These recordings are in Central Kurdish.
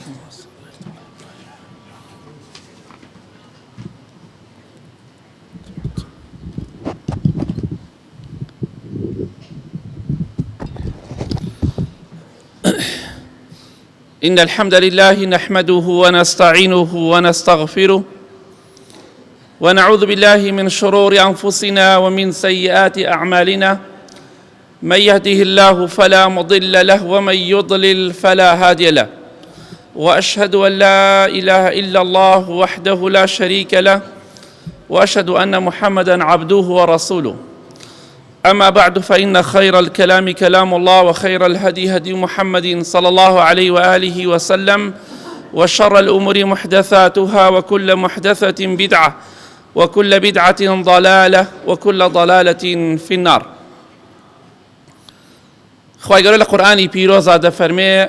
إن الحمد لله نحمده ونستعينه ونستغفره ونعوذ بالله من شرور أنفسنا ومن سيئات أعمالنا من يهده الله فلا مضل له ومن يضلل فلا هادي له وأشهد أن لا إله إلا الله وحده لا شريك له وأشهد أن محمدًا عبده ورسوله أما بعد فإن خير الكلام كلام الله وخير الهدي هدي محمد صلى الله عليه وآله وسلم وشر الأمور محدثاتها وكل محدثة بدعة وكل بدعة ضلالة وكل ضلالة في النار. خواهی گەورە لە قورآنی پیرۆزا دەفەرمێ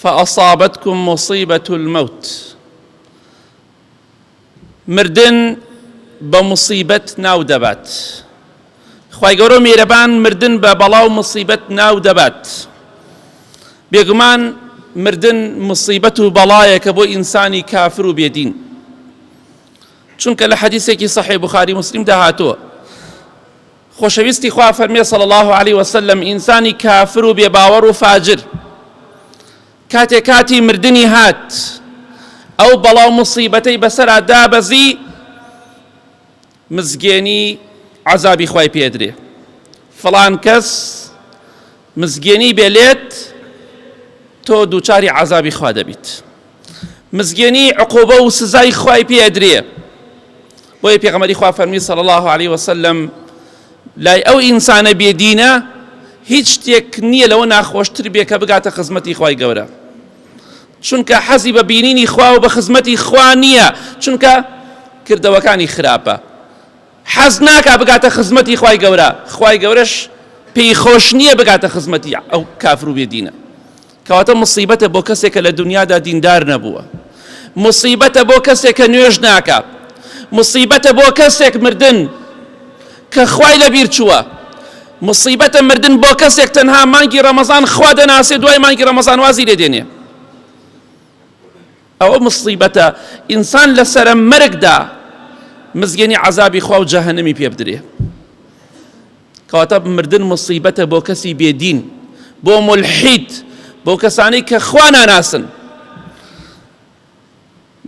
فأصابتكم مصيبة الموت، مردن بمصيبة ناو دەبات. خواهی گەورە میرەبان مردن بە بەڵاو مصیبەت ناو دەبات. بێگومان مردن مصیبەت و بەڵایەکە بۆ ئینسانی کافر و بێدین، چونکە لە حەدیثێکی صحیح بوخاری مسلم داهاتووە خۆشەویستی خوا فەرمێ صلی الله عليه وسلم ئینسانی کافر و بێباوەڕ و فاجر کاتێک کاتی مردنی هات ئەو بەڵاو مصیبەتەی بەسەرا دابەزی مزگێنی عذابی خوای پێدرێ. فڵان کەس مزگێنی بێلێت تۆ دووچاری عذابی خوا دەبیت، مزگێنی عقوبە و سزای خوای پێدرێ. بۆیە پێغەمبەری خوا فەرمی صلی الله عليه وسلم لای ئەو ئینسانە بێدینە هیچ شتێک نییە لەوە ناخۆشتر بێ کە بگاتە خزمەتی خوای گەورە، چونکە حەزی بە بینینی خوا و بە خزمەتی خوا نییە، چونکە کردەوەکانی خراپە. حەز ناکا بگاتە خزمەتی خوای گەورە، خوای گەورەش پێی خۆش نییە بگاتە خزمەتی ئەو کافر و بێدینە. کەواتە مصیبەتە بۆ کەسێک کە لە دنیادا دیندار نەبووە، مصیبەتە بۆ کەسێک کە نوێژ ناکات، مصیبەتە بۆ کەسێک مردن کە خوای لەبیر چووە، مصیبەتە مردن بۆ کەسێک تەنها مانگی ڕەمەزان خوا دەناسێ دوای مانگی ڕەمەزان وازی لێدێنێ. ئەوە مصیبەتە ئینسان لەسەرە مەرگدا مزگەنی عذابی خوا و جەهەنەمی پێ بدرێ. کەواتە مردن مصیبەتە بۆ کەسی بێدین، بۆ مولحید، بۆ کەسانەی کە خوا ناناسن.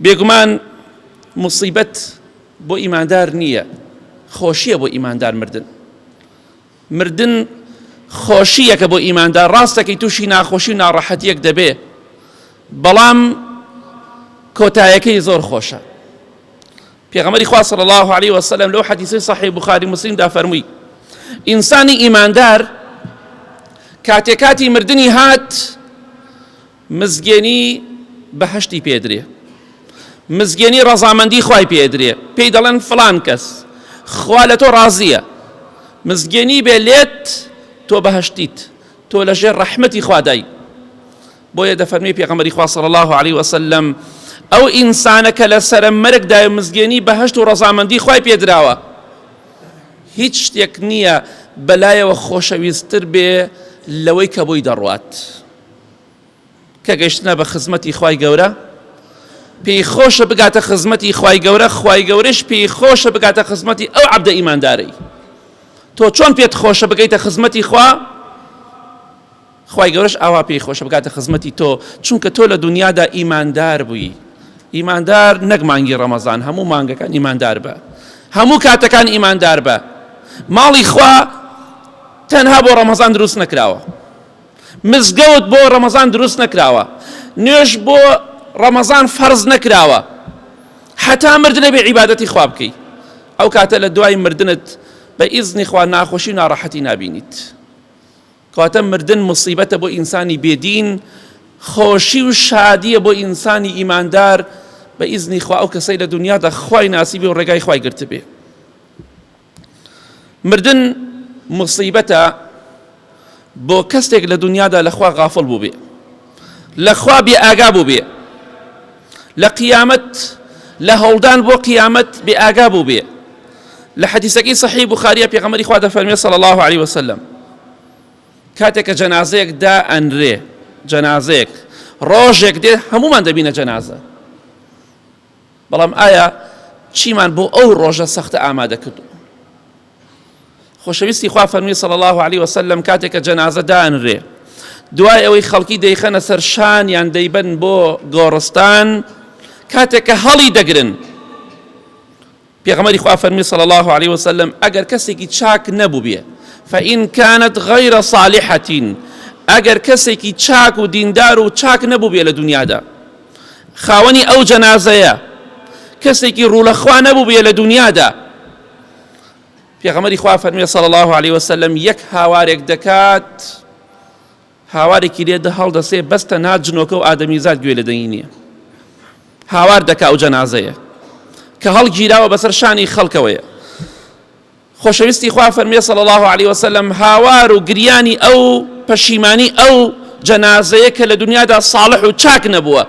بێگومان مصیبەت بۆ ئیماندار نییە، خۆشیە بۆ ئیماندار مردن. مردن خۆشیەکە بۆ ئیماندار، ڕاستەکەی تووشی ناخۆشی و ناڕەحەتیەک دەبێ، بەڵام کۆتایەکەی زۆر خۆشە. پێغەمبەری خوا صلی الله عليه وسلم لەو حەدیثەی صحیح بوخاری مسلمدا فەرمووی ئینسانی ئیماندار کاتێک کاتی مردنی هات مزگێنی بەهەشتی پێدرێ، مزگێنی ڕەزامەندی خوای پێدرێ، پێی دەڵێن فڵان کەس خوا لە تۆ ڕازیە، مزگێنی بێ لێت تۆ بەهەشتیت، تۆ لەژێر ڕەحمەتی خوا دای. بۆیە دەفەرمێ پێغەمبەری خوا صلی الله عليه وسلم ئەو ئینسانە کە لەسەرە مەرگدایە مزگێنی بەهەشت و ڕەزامەندی خوای پێدراوە هیچ شتێک نییە بەلایەوە خۆشەویستتر بێ لەوەی کە بۆی دەڕوات کە گەیشتنە بە خزمەتی خوای گەورە. پێی خۆشە بگاتە خزمەتی خوای گەورە، خوای گەورەش پێی خۆشە بگاتە خزمەتی ئەو عەبدە ئیماندارەی. تۆ چۆن پێت خۆشە بگەیتە خزمەتی خوا، خوای گەورەش ئاوا پێی خۆشە بگاتە خزمەتی تۆ، چونکە تۆ لە دنیادا ئیماندار بووی. ئیماندار نەک مانگی ڕەمەزان، هەموو مانگەکان ئیماندار بە، هەموو کاتەکان ئیماندار بە. ماڵی خوا تەنها بۆ ڕەمەزان دروست نەکراوە، مزگەوت بۆ ڕەمەزان دروست نەکراوە، نوێژ بۆ ڕەمەزان فەرز نەکراوە، حتا مردنە بێ عیبادەتی خوا بکەی. ئەو کاتە لە دوای مردنت بە ئیزنی خوا ناخۆشی و ناڕەحەتی نابینیت. کەواتە مردن مصیبەتە بۆ ئینسانی بێدین، خۆشی و شادیە بۆ ئینسانی ئیماندار بە ئیزنی خوا ئەو کەسەی لە دنیادا خوای ناسیبی و ڕێگای خوای گرت بێ. مردن مصیبەتە بۆ کەسێک لە دنیادا لەخوا غافڵ بوو بێ، لەخوا بێ ئاگا بوو بێ، لە قیامەت لە هەوڵدان بۆ قیامەت بێ ئاگا بوو بێ. لە حەدیثەکەی صحیح بوخاریە پێغەمبەری خوا دەفەرمێ صلی الله عليه وسلم کاتێک کە جەنازەیەک دائەنرێ، جەنازەیەک ڕۆژێک دێ هەمومان دەبینە جەنازە، بەڵام ئایا چیمان بۆ ئەو ڕۆژە سەختە ئامادە کردو؟ خۆشەویستی خوا فەرمی صلی الله علیه وسلم کاتێک کە جەنازە دانرێ دوای ئەوەی خەڵکی دەیخەنە سەر شانیان دەیبەن بۆ گۆڕستان، کاتێک کە هەڵی دەگرن پێغەمبەری خوا فەرمی صلی الله علیه وسلم ئەگەر کەسێکی چاک نەبوو بێ فإن كانت غير صالحة، ئەگەر کەسێکی چاک و دیندار و چاک نەبوو بێ لە دنیادا، خاوەنی ئەو جەنازەیە کەسێکی ڕوولەخوا نەبوو بێ لە دنیادا، پێغەمبەری خوا فەرمی صلی الله علیه وسلم یەک هاوارێک دەکات، هاوارێکی لێ هەڵدەسێ بەستە نات جنۆکە و ئادەمیزاد گوێ لە دەنگی نییە، هاوار دەکا ئەو جەنازەیە کە هەڵگیراوە بەسەر شانی خەڵکەوەیە. خۆشەویستی خوا فەرمی صلی الله علیه وسلم هاوار و گریانی ئەو پەشیمانی ئەو جەنازەیە کە لە دنیادا ساڵح و چاک نەبووە،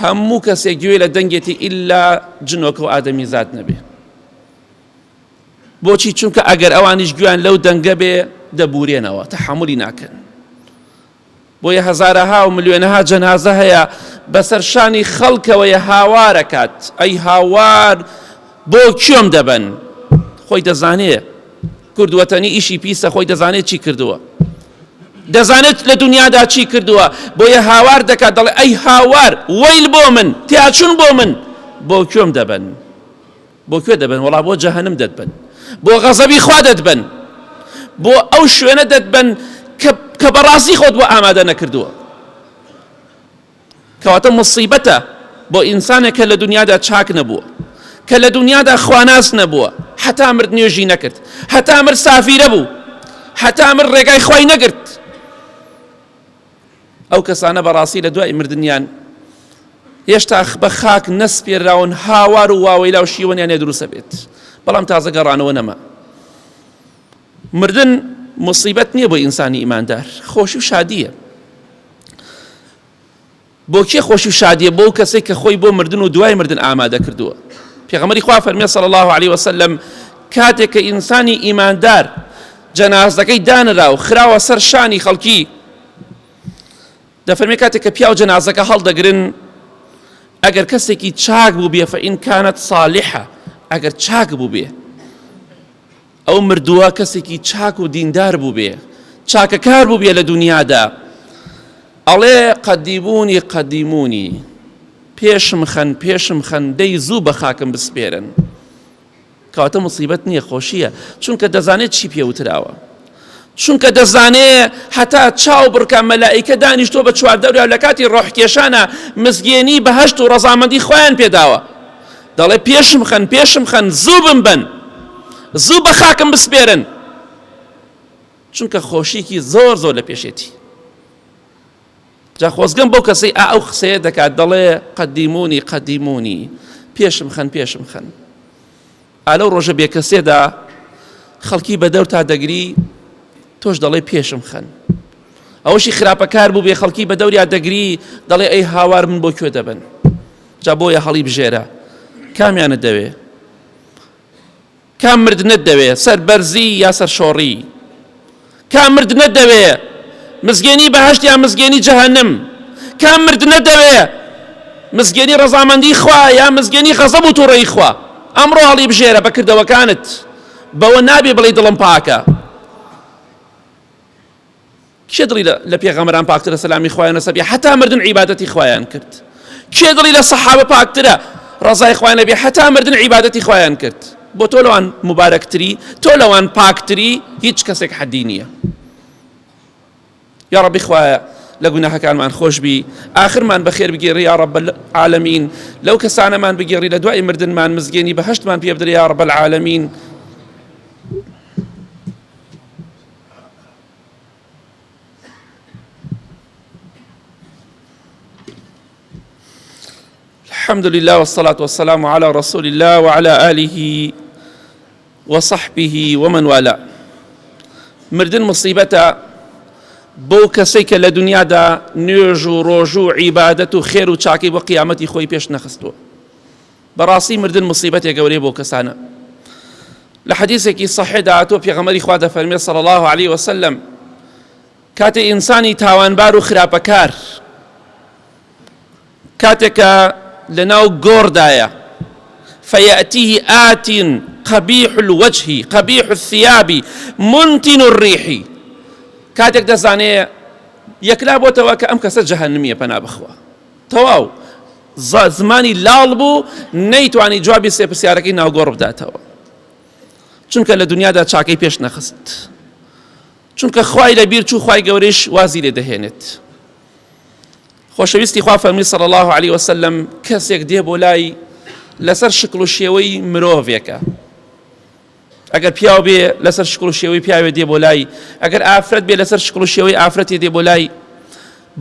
هەموو کەسێک گوێ لە دەنگێتی ئیلا جنۆکە و ئادەمیزاد نەبێ. بۆچی؟ چونکە ئەگەر ئەوانیش گویان لەو دەنگە بێ دەبورێنەوە، تەحملی ناکەن. بۆیە هەزارەها و ملیۆنەها جەنازە هەیە بەسەر شانی خەڵکەوەیە هاوارەکات، ئەی هاوار بۆ کوێم دەبەن؟ خۆی دەزانێ کوردوەتەنی ئیشی پیسە، خۆی دەزانێت چی کردووە، دەزانێت لە دنیادا چی کردووە، بۆیە هاوار دەکات، دەڵێ ئەی هاوار وەیل بۆ من، تیاچون بۆ من، بۆ کوێم دەبەن؟ بۆ کوێ دەبەن؟ وەڵا بۆ جەهەنم دەتبەن، بۆ غەزەبی خوا دەتبەن، بۆ ئەو شوێنە دەتبەن کە بەڕاستی خۆت بۆ ئامادە نەکردووە. کەواتە مصیبەتە بۆ ئینسانێک کە لە دنیادا چاک نەبووە، کە لە دنیادا خواناس نەبووە، حتا مرد نوێژی نەکرد، حتا مرد سافیرە بوو، حتا مرد ڕێگای خوای نەگرت. ئەو کەسانە بەڕاستی لە دوای مردنیان هێشتا بە خاک نەسپێراون، هاوار و واوەیلا و شیوەنیان لێ دروستە بێت، بەڵام تازە گەڕانەوە نەما. مردن مصیبەت نییە بۆ ئینسانی ئیماندار، خۆشی و شادیە. بۆ کێ خۆشی و شادیە؟ بۆ کەسێک کە خۆی بۆ مردن و دوای مردن ئامادە کردووە. پێغەمبەری خوا فەرمیێ صلی الله علیه وسلم کاتێک کە ئینسانی ئیماندار جەنازەکەی دانرا و خراوە سەر شانی خەڵکی، دەفەرمێ کاتێک کە پیا و جەنازەکە هەڵدەگرن، ئەگەر کەسێکی چاک بوو بێ فإن كانت صالحة، ئەگەر چاک بوو بێ ئەو مردووە کەسێکی چاک و دیندار بوو بێ، چاکەکار بوو بێ لە دنیادا، ئەڵێ قەدیمونی قەدیمونی، پێشم خەن پێشم خەن، دەی زوو بە خاکم بسپێرن. کەواتە مصیبەت نییە، خۆشیە، چونکە دەزانێت چی پێوتراوە، چونکە دەزانێ هەتا چاو بڕکە مەلائیکە دانیشتۆ بە چواردەوریا لە کاتی ڕۆحکێشانە مزگێنی بەهەشت و ڕەزامەندی خۆیان پێداوە، دەڵێ پێشم خەن پێشم خەن، زوو بمبەن، زوو بە خاکم بسپێرن، چونکە خۆشیکی زۆر زۆر لە پێشێتی. جا خۆزگەم بۆ کەسەی ئەو قسەیە دەکات، دەڵێ قەدیمونی قەدیمونی، پێشم خەن پێشم خەن. ئالەو ڕۆژە بێکەسێدا خەڵکی بەدەور تا دەگری، تۆش دەڵێ پێشم خەن. ئەوەشی خراپەکار بوو بێ خەڵکی بەدەوریا دەگری، دەڵێ ئەی هاوار من بۆ کوێ دەبن؟ جا بۆیە هەڵی بژێرە، کامیانت دەوێ؟ کام مردنت دەوێ؟ سەر بەرزی یا سەر شۆڕی؟ کام مردنت دەوێ؟ مزگێنی بەهەشت یا مزگێنی جەهەنم؟ کام مردنت دەوێ؟ مزگێنی ڕەزامەندی خوا یا مزگێنی غەزەب و تووڕەیی خوا؟ ئەمڕۆ هەڵی بژێرە بە کردەوەکانت، بەوە نابێ بڵێ دڵم پاکە. کێ دڵی لە پێغەمبەران پاکترە سەلامی خوایان لەسەر، حتا مردن عیبادەتی خوایان کرد؟ کێ دڵی لە سەحابە پاکترە ڕەزای خوایان لەبێ، حتا مردن عیبادەتی خوایان کرد؟ بۆ تۆ لەوان مبارەکتری، تۆ لەوان پاکتری، هیچ کەسێک حەدی نییە. یا ڕەبی خوایە لە گوناهەکانمان خۆش بی، ئاخرمان بەخێر بگێڕی یا ڕەب العالەمین، لەو کەسانەمان بگێڕی لە دوای مردنمان مزگێنی بەهەشتمان پێ بدرێ یا ڕەب العالەمین. الحمد لله والصلاة والسلام على رسول الله وعلى آله وصحبه ومن والاه. مردن مصيبته بۆ کەسێک کە لە دنیادا نوێژ و ڕۆژ و عیبادەت و خێر و چاکی بۆ قیامەتی خۆی پێش نەخستووە. بەڕاستی مردن مصیبەتێک گەورەی بۆ کەسانە. لە حەدیثێکی صحیح داهاتوە پێغەمبەری خوا دەفەرمێ صلی الله علیه وسلم کاتێ ئینسانی تاوانبار و خراپەکار کاتێکە لەناو گۆڕدایە فيأتيه آت قبيح الوجه قبيح الثياب منتن الريح کاتێک دەزانێ یەکلا بۆتەوە کە ئەم کەسە جەهەنمیە پەنا بخوا تەواو زمانی لاڵ بوو نەیتوانی جوابی سێ پرسیارەکەی ناوگۆڕ بداتەوە چونکە لە دنیادا چاکەی پێش نەخست چونکە خوای لەبیر چوو خوای گەورەیش وازی لێ دەهێنێت خۆشەویستی خوا فەرمی صلی الله علیه وسلم کەسێک دێ بۆ لای لەسەر شکل و شێوەی مرۆڤێکە ئەگەر پیاو بێ لەسەر شکل و شێوەی پیاوێ دێ بۆ لای ئەگەر ئافرەت بێ لەسەر شکل و شێوەی ئافرەتێ دێ بۆ لای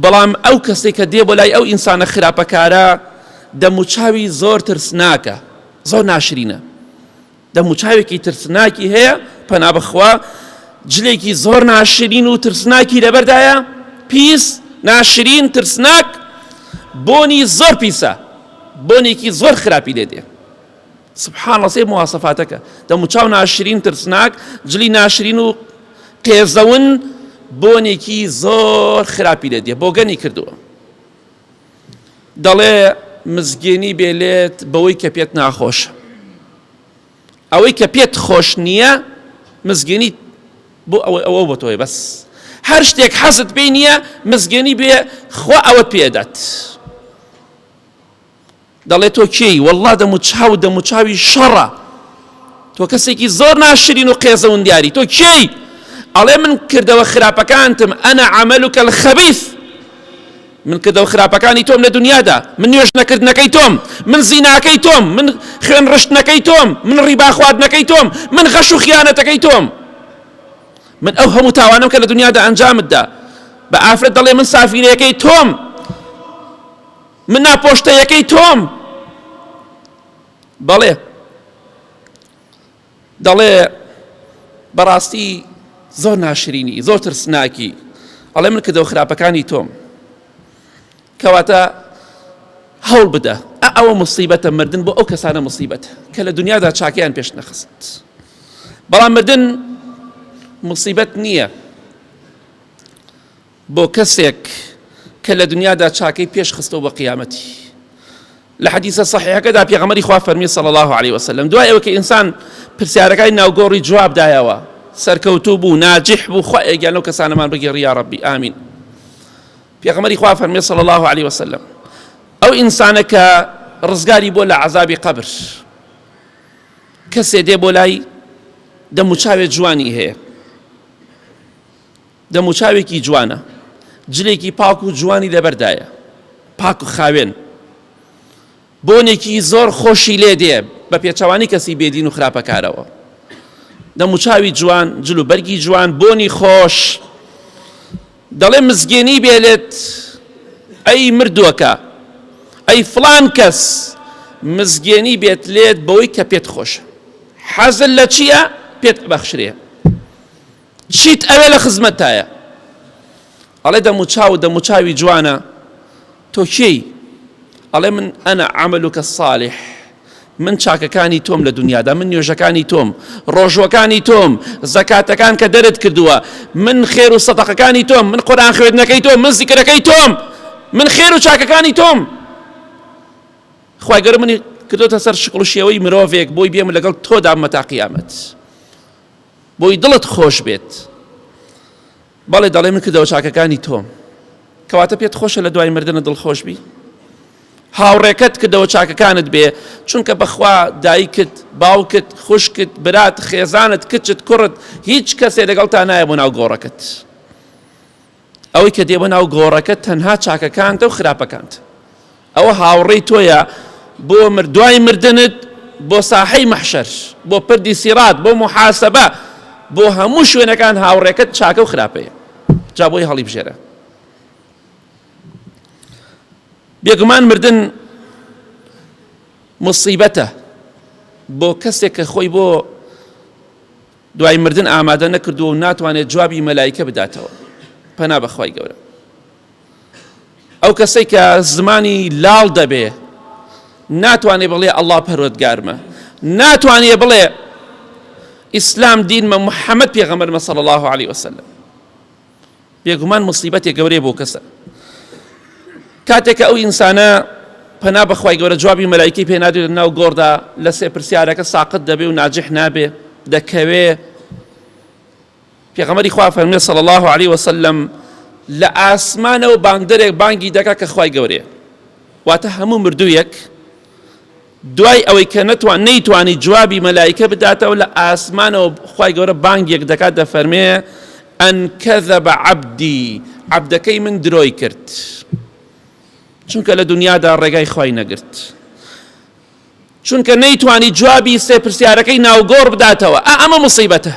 بەڵام ئەو کەسێک کە دێ بۆ لای ئەو ئینسانە خراپەکارە دەموچاوی زۆر ترسناکە زۆر ناشرینە دەموچاوێکی ترسناکی هەیە پەنا بخوا جلێکی زۆر ناشرین و ترسناکی لەبەردایە پیس ناشرین ترسناک بۆنی زۆر پیسە بۆنێکی زۆر خراپی لێ دێ سبحان الله سێ مواسەفاتەکە دەموچاو ناشرین ترسناک جلی ناشرین و قێزەون بۆنێکی زۆر خراپی لێ دێ بۆگەنی کردووە دەڵێ مزگێنی بێلێت بەوەی کە پێت ناخۆشە ئەوەی کە پێت خۆش نییە مزگێنی بۆ ئەوە بۆ تۆی بەس هەر شتێک حەزت پێی نییە مزگێنی بێ خوا ئەوەت پێدات دەڵێ تۆ کێی وەڵڵا دەموچاوی شەڕە تۆ کەسێکی زۆر ناشرین و قێزەون دیاری تۆ کێی ئەڵێ من کردەوە خراپەکانتم ئەنە عەمەلوکە الخەبیث من کردەوە خراپەکانی تۆم لە دنیادا من نوێژ نەکردنەکەی تۆم من زیناکەی تۆم من خوێن ڕشتنەکەی تۆم من ڕیبا خواردنەکەی تۆم من غەش و خیانەتەکەی تۆم من ئەو هەموو تاوانم کە لە دنیادا ئەنجامتدا بە ئافرەت دەڵێ من سافینەکەی تۆم من ناپۆشتەیەکەی تۆم دەڵێ بەڕاستی زۆر ناشرینی زۆر ترسناکی ئەڵێ من کردەوە خراپەکانی تۆم کەواتە هەوڵ بدە ئەوە مصیبەتە مردن بۆ ئەو کەسانە مصیبەتە کە لە دنیادا چاکیان پێش نەخست بەڵام مردن مصیبەت نییە بۆ کەسێک کە لە دنیادا چاکەی پێش خستەوە بە قیامەتی لە حەدیثە صحیحەکەدا پێغەمبەری خوا فەرمی صلی الله علیه وسلم دوای ئەوە کە ئینسان پرسیارەکانی ناوگۆڕی جواب دایەوە سەرکەوتوو بوو ناجح بوو خوا ئێگیان لەو کەسانەمان بگێڕی یا ڕەبی ئامین پێغەمبەری خوا فەرمی صلی الله علیه وسلم ئەو ئینسانە کە ڕزگاری بۆ لە عەزابی قەبر کەسێ دێ بۆ لای دەموچاوێ جوانی هەیە دەموچاوێکی جوانە جلێکی پاک و جوانی لەبەردایە پاک و خاوێن بۆنێکی زۆر خۆشی لێ دێ بە پێچەوانی کەسی بێدین و خراپەکارەوە دەموچاوی جوان جلو بەرگی جوان بۆنی خۆش دەڵێ مزگێنی بێلێت ئەی مردووەکە ئەی فڵان کەس مزگێنی بێت لێت بەوەی کە پێت خۆشە حەزت لە چییە پێت بەخشرێ چیت ئەوێ لە خزمەتایە ئەڵێ دەموچاوی جوانە تۆ کێی ئەڵێ من ئەنە عەمەلوکە الصالح من چاکەکانی تۆم لە دنیادا من نوێژەکانی تۆم ڕۆژوەکانی تۆم زەکاتەکان کە دەرت کردووە من خێر و سەدەقەکانی تۆم من قورئان خوێندنەکەی تۆم من زیکرەکەی تۆم من خێر و چاکەکانی تۆم خوای گەورە منی کردوتە سەر شکڵ و شێوەی مرۆڤێک بۆی بێم لەگەڵ تۆدا مەتا قیامەت بۆی دڵت خۆش بێت بەڵێ دەڵێ من کردەوە چاکەکانی تۆم کەواتە پێت خۆشە لە دوای مردنە دڵخۆش بی هاوڕێکەت کردەوە چاکەکانت بێ چونکە بەخوا دایکت باوکت خوشکت برات خێزانت کچت کوڕت هیچ کەسێ لەگەڵتا نایە بۆ ناو گۆڕەکەت ئەوەی کە دێ بۆ ناو گۆڕەکەت تەنها چاکەکانتە و خراپەکانتە ئەوە هاوڕێی تۆیە بۆ دوای مردنت بۆ ساحەی مەحشەر بۆ پردی سیرات بۆ محاسەبە بۆ هەموو شوێنەکان هاوڕێکەت چاکە و خراپەیە جا بۆی هەڵی بژێرە بێگومان مردن مصیبەتە بۆ کەسێک کە خۆی بۆ دوای مردن ئامادە نەکردووە و ناتوانێت جوابی مەلایکە بداتەوە پەنا بەخوای گەورە ئەو کەسەی کە زمانی لاڵ دەبێ ناتوانێ بڵێ ئەڵڵا پەروەردگارمە ناتوانێ بڵێ ئیسلام دینمە محەممەد پێغەمبەرمە صلی الله علیه وسلم بێگومان مصیبەتێک گەورەیە بۆ کەسە. کاتێککە ئەو ئینسانە پەنا بەخوای گەورە جوابی مەلایکەی پێ نادوێت ناو گۆڕدا لە سێ پرسیارەکە ساقط دەبێ و ناجح نابێ دەکەوێ. پێغەمبەری خوا فەرمێ صلی الله علیه وسلم لە ئاسمانەوە بانگدەرێک بانگی دەکا کە خوای گەورەیە، واتە هەموو مردوویەک دوای ئەوەی کە نەیتوانی جوابی مەلایکە بداتەوە لە ئاسمانەوە خوای گەورە بانگێک دەکات دەفەرمێ ئەن کەذەب عەبدی، عەبدەکەی من درۆی کرد چونکە لە دنیادا ڕێگای خوای نەگرت، چونکە نەیتوانی جوابی سێ پرسیارەکەی ناوگۆڕ بداتەوە. ئەمە مصیبەتە.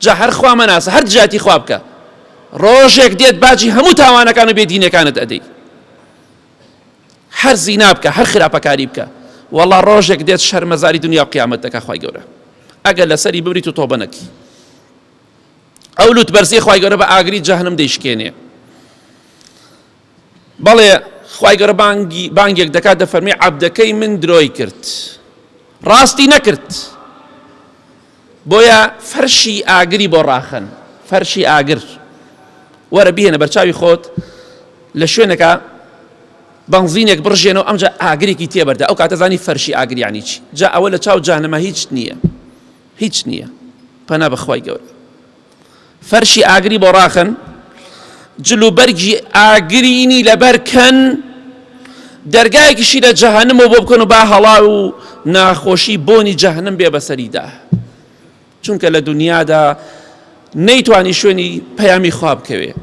جا هەر خوا مەناسە، هەر جاتی خوا بکە، ڕۆژێک دێت باجی هەموو تاوانەکان و بێدینەکانت ئەدەی، هەر زینا بکە، هەر خراپەکاری بکە، وەڵا ڕۆژێک دێت شەرمەزاری دنیا و قیامەت دەکا خوای گەورە ئەگەر لەسەری ببریت و تۆبە نەکی. ئەو لوت بەرزی خوای گەورە بە ئاگری جەهەنەم دەیشکێنێ. بەڵێ خوای گەورە بانگێک دەکات دەفەرمێ عەبدەکەی من درۆی کرد، ڕاستی نەکرد، بۆیە فەرشی ئاگری بۆ ڕاخەن، فەرشی ئاگر وەرە بهێنە بەرچاوی خۆت لە شوێنەکە بەنزینێک بڕژێنەوە ئەمجا ئاگرێکی تێبەردە، ئەو کاتە زانی فەرشی ئاگر یعنی چی. جا ئەوە لە چاو جەهەنەمە هیچ نییە، هیچ نییە. پەنا بەخوای گەورە فەرشی ئاگری بۆ ڕاخەن، جلوبەرگی ئاگرینی لەبەرکەن، دەرگایەکیشی لە جەهەنەمەوە بۆ بکەن و با هەڵا و ناخۆشی بۆنی جەهەنەم بێ بەسەریدا، چونکە لە دنیادا نەیتوانی شوێنی پەیامی خوا بکەوێ.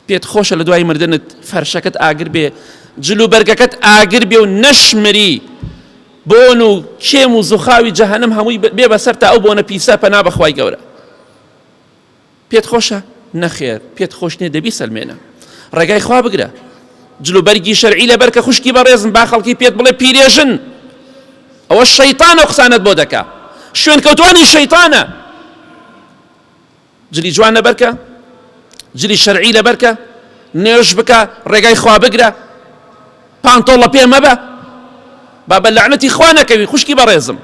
پێت خۆشە لە دوای مردنت فەرشەکەت ئاگر بێ، جلوبەرگەکەت ئاگر بێ و نەشمری بۆن و کێم و زوخاوی جەهەنەم هەمووی بێ بەسەر تا ئەو بۆنە پیسە پەنا بەخوای گەورە. پێت خۆشە؟ نەخێر، پێت خۆش نییە، دەبی سەلمێنە، ڕێگای خوا بگرە. جلوبەرگی شەرعی لەبەر کە خوشکی بەڕێزن با خەڵکی پێت بڵێ پیرێژن، ئەوە شەیتانە و قسانت بۆ دەکا، شوێن کەوتوانی شەیتانە. جلی جوان لەبەرکە، جلی شەرعی لەبەرکە، نوێژ بکە، ڕێگای خوا بگرە، پانتۆڵە پێ مەبە، با بە لەعنەتی خوا نەکەوی خوشکی بەڕێزم،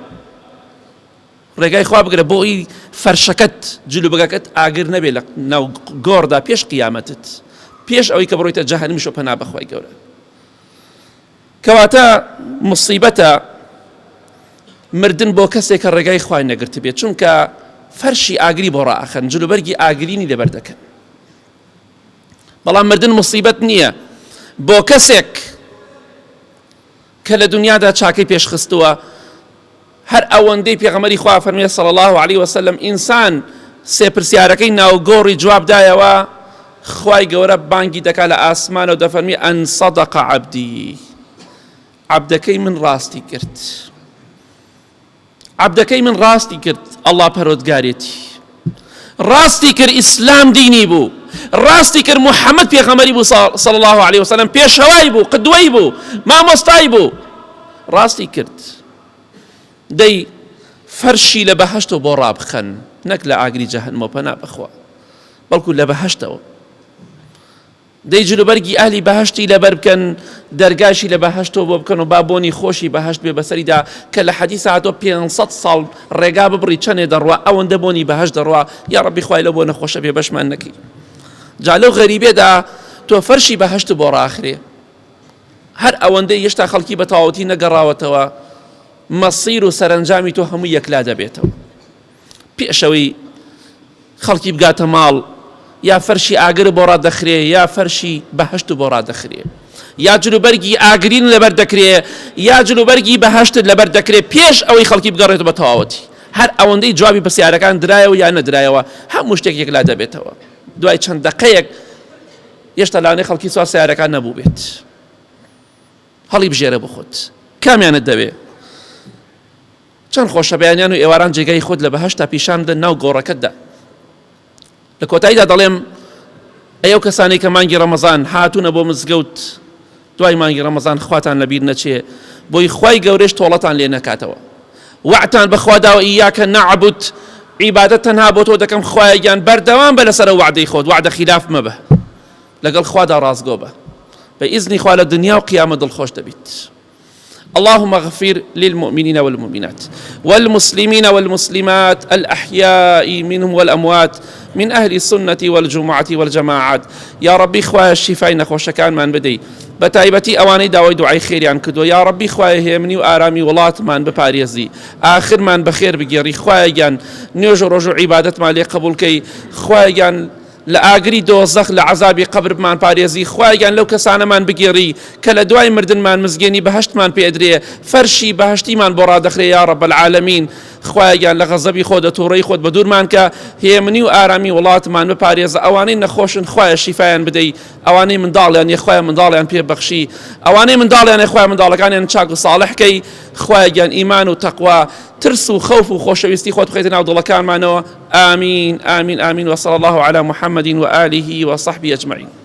ڕێگای خوا بگرە بۆی فەرشەکەت جلوبەرگەکەت ئاگر نەبێ لە ناو گۆڕدا پێش قیامەتت، پێش ئەوەی کە بڕۆیتە جەهەنەمیش و پەنا بەخوای گەورە. کەواتە مصیبەتە مردن بۆ کەسێک کە ڕێگای خوای نەگرت بێت، چونکە فەرشی ئاگری بۆ ڕائەخەن، جلوبەرگی ئاگرینی لەبەر دەکەن. بەڵام مردن مصیبەت نییە بۆ کەسێک کە لە دنیادا چاکەی پێشخستووە. هەر ئەوەندەی پێغەمبەری خوا فەرمێ صلی الله علیه وسلم ئینسان سێ پرسیارەکەی ناوگۆڕی جوابدایەوە، خوای گەورە بانگی دەکا لە ئاسمانەوە دەفەرمی ئەن صەدەق عەبدی، عەبدەکەی من ڕاستی کرد، عەبدەکەی من ڕاستی کرد. ئەڵڵا پەروەردگارێتی ڕاستی کرد، ئیسلام دینی بوو، ڕاستی کرد محەممەد پێغەمبەری بوو صلی الله علیه وسلم، پێشەوای بوو، قدوەی بوو، مامۆستای بوو، ڕاستی کرد. دەی فەرشی لە بەهەشتەوە بۆ ڕابخەن، نەک لە ئاگری جەهەنەمەوە پەنا بەخوا، بەڵکو لە بەهەشتەوە. دەی جلوبەرگی ئەهلی بەهەشتی لەبەر بکەن، دەرگاشی لە بەهەشتەوە بۆ بکەن و با بۆنی خۆشی بەهەشت بێ بەسەریدا، کە لە حەدیث هاتۆ 500 ساڵ ڕێگا ببڕی چەندێ دەڕوا، ئەوەندە بۆنی بەهەشت دەڕوا. یا ڕەبی خوای لەو بۆ نەخۆشە بێ بەشمان نەکەی. جا لەو غەریبێدا تۆ فەرشی بەهەشت بۆ ڕاخرێ، هەر ئەوەندەی هێشتا خەڵکی بە تەواوەتی نەگەڕاوەتەوە، مەسیر و سەرنجامی تۆ هەموو یەکلا دەبێتەوە. پێشەوەی خەڵکی بگاتە ماڵ، یا فەرشی ئاگر بۆ ڕادەخرێ، یا فەرشی بەهەشت بۆ ڕادەخرێ، یا جلوبەرگی ئاگرین لەبەر دەکرێ، یا جلوبەرگی بەهەشتت لەبەر دەکرێ پێش ئەوەی خەڵکی بگەڕێتەوە بە تەواوەتی. هەر ئەوەندەی جوابی پرسیارەکان درایەوە یا نەدرایەوە، هەموو شتێک یەکلا دەبێتەوە. دوای چەند دقەیەک هێشتا لەوانەیە خەڵکی سوار سیارەکان نەبوو بێت، هەڵی بژێرە بۆ خۆت، کامیانت دەوێ؟ چەند خۆشە بەیانیان و ئێواران جێگای خۆت لە بەهەشتا پیشان بدەن ناو گۆڕەکەتدا. لە کۆتاییدا دەڵێم ئەو کەسانی کە مانگی ڕەمەزان هاتوونە بۆ مزگەوت دوای مانگی ڕەمەزان خواتان لەبیر نەچێ، بۆی خوای گەورەش تۆڵەتان لێ نەکاتەوە. وعتان بەخوا داوە ئیاکە نەعبود، عیبادەت تەنها بۆ تۆ دەکەم خوایە گیان، بەردەوام بە لەسەر وعدەی خۆت، وعدە خلاف مەبە، لەگەڵ خوادا ڕازگۆ بە، بإذن خوا لە دنیا و قیامەت دڵخۆش دەبیت. اللهم اغفر للمؤمنين والمؤمنات والمسلمين والمسلمات الأحياء منهم والأموات من أهل السنة والجمعة والجماعات يا ربي خوای الشفای نەخۆشەکانمان بدەی بەتایبەتی ئەوانەی داوای دوعای خێریان کردووە یا ربی خوای هێمنی و ئارامی وڵاتمان بپارێزی ئاخرمان بەخێر بگێڕی خوایگیان نوێژ و ڕۆژ و عیبادەتمان لێ قبولکەی خوایگیان لە ئاگری دۆزەخ لە عەزابی قبرمان پارێزی خوایگیان لەو کەسانەمان بگێڕی کە لە دوای مردنمان مزگەێنی بەهەشتمان پێدرێ فەرشی بەهەشتیمان بۆ ڕادەخرێ یا رب العالمین خوایگیان لە غەزەبی خۆ دەتووڕەی خۆت بە دوورمان کە هێمنی و ئارامی وڵاتمان بپارێزە ئەوانەی نەخۆشن خوایە شیفایان بدەی ئەوانەی منداڵیان یەخوایە منداڵیان پێبەخشی ئەوانەی منداڵیان یەخوایە منداڵەکانیان چاک و ساڵحکەی خوایگیان ئیمان و تەقوا ترس و خەوف و خۆشەویستی خۆت بخەیتە ناو دڵەکانمانەوە آمین آمین آمین وصلى الله على محمد وآله وصحبه أجمعين